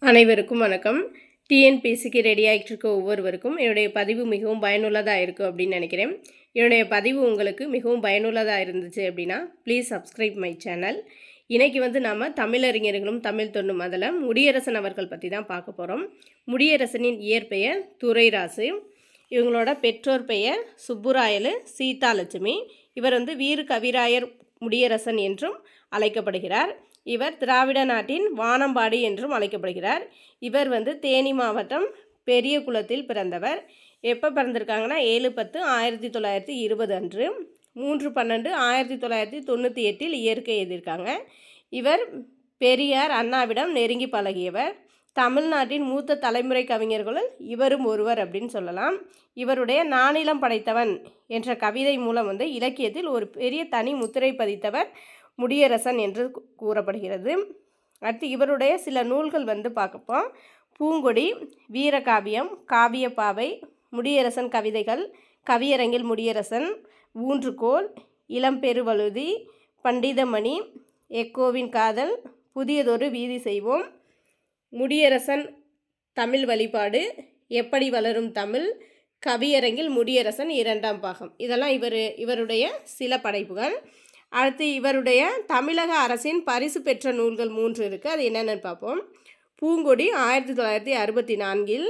அனைவருக்கும் வணக்கம். டிஎன்பிஎஸ்சிக்கு ரெடி ஆகிட்டு இருக்க ஒவ்வொருவருக்கும் என்னுடைய பதிவு மிகவும் பயனுள்ளதாக இருக்கும் அப்படின்னு நினைக்கிறேன். என்னுடைய பதிவு உங்களுக்கு மிகவும் பயனுள்ளதாக இருந்துச்சு அப்படின்னா ப்ளீஸ் சப்ஸ்கிரைப் மை சேனல். இன்றைக்கி நம்ம தமிழறிஞர்களும் தமிழ் தொண்டும் அதில் முடியரசன் அவர்கள் பற்றி தான் பார்க்க போகிறோம். முடியரசனின் இயற்பெயர் துரைராசு. இவங்களோட பெற்றோர் பெயர் சுப்புராயலு சீதாலட்சுமி. இவர் வீறு கவிராயர் முடியரசன் என்றும் அழைக்கப்படுகிறார். இவர் திராவிட நாட்டின் வானம்பாடி என்றும் அழைக்கப்படுகிறார். இவர் தேனி மாவட்டம் பெரிய குளத்தில் பிறந்தவர். எப்போ பிறந்திருக்காங்கன்னா 7/10/1920 அன்று, 3/12/1998 இயற்கை எழுதியிருக்காங்க. இவர் பெரியார் அண்ணாவிடம் நெருங்கி பழகியவர். தமிழ்நாட்டின் மூத்த தலைமுறை கவிஞர்களுள் இவரும் ஒருவர் அப்படின்னு சொல்லலாம். இவருடைய நானிலம் படைத்தவன் என்ற கவிதை மூலம் இலக்கியத்தில் ஒரு பெரிய தனி முத்திரை பதித்தவர் முடியரசன் என்று கூறப்படுகிறது. அடுத்து இவருடைய சில நூல்கள் பார்க்கப்போம். பூங்கொடி, வீரகாவியம், காவியப்பாவை, முடியரசன் கவிதைகள், கவியரங்கில் முடியரசன், ஊன்றுகோல், இளம்பெருவழுதி, பண்டிதமணி, எக்கோவின் காதல், புதியதொரு வீதி செய்வோம், முடியரசன் தமிழ் வழிபாடு, எப்படி வளரும் தமிழ், கவியரங்கில் முடியரசன் 2ஆம் பாகம். இதெல்லாம் இவருடைய சில படைப்புகள். அடுத்து இவருடைய தமிழக அரசின் பரிசு பெற்ற நூல்கள் 3 இருக்குது. அது என்னென்னு பார்ப்போம். பூங்கொடி 1964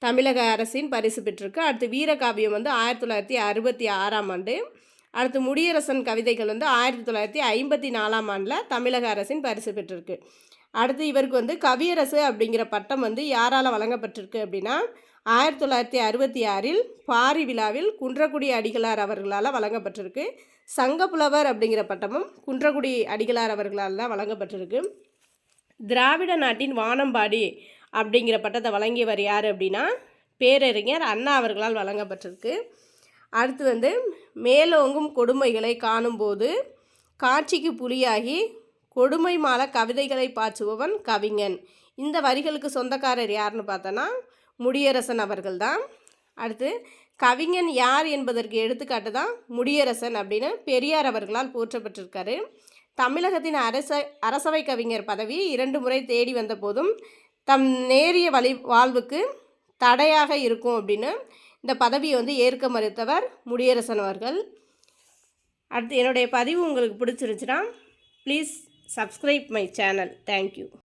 தமிழக அரசின் பரிசு பெற்றிருக்கு. அடுத்து வீரகாவியம் 1966ஆம் ஆண்டு. அடுத்து முடியரசன் கவிதைகள் 1954ஆம் ஆண்டில் தமிழக அரசின் பரிசு பெற்றிருக்கு. அடுத்து இவருக்கு கவியரசு அப்படிங்கிற பட்டம் யாரால் வழங்கப்பட்டிருக்கு அப்படின்னா 1966இல் பாரி விழாவில் குன்றக்குடி அடிகளார் அவர்களால் வழங்கப்பட்டிருக்கு. சங்கப்புலவர் அப்படிங்கிற பட்டமும் குன்றக்குடி அடிகளார் அவர்களால் தான் வழங்கப்பட்டிருக்கு. திராவிட நாட்டின் வானம்பாடி அப்படிங்கிற பட்டத்தை வழங்கியவர் யார் அப்படின்னா பேரறிஞர் அண்ணா அவர்களால் வழங்கப்பட்டிருக்கு. அடுத்து மேலோங்கும் கொடுமைகளை காணும்போது காட்சிக்கு புலியாகி கொடுமை மால கவிதைகளை பாய்ச்சுபவன் கவிஞன். இந்த வரிகளுக்கு சொந்தக்காரர் யாருன்னு பார்த்தோன்னா முடியரசன் அவர்கள் தான். அடுத்து கவிஞன் யார் என்பதற்கு எடுத்துக்காட்டு தான் முடியரசன் அப்படின்னு பெரியார் அவர்களால் போற்றப்பட்டிருக்காரு. தமிழகத்தின் அரசவை கவிஞர் பதவி 2 முறை தேடி வந்த போதும் தம் நேரிய வாழ்வுக்கு தடையாக இருக்கும் அப்படின்னு இந்த பதவியை ஏற்க மறுத்தவர் முடியரசன் அவர்கள். அடுத்து என்னுடைய பதிவு உங்களுக்கு பிடிச்சிருச்சுன்னா please subscribe my channel. Thank you.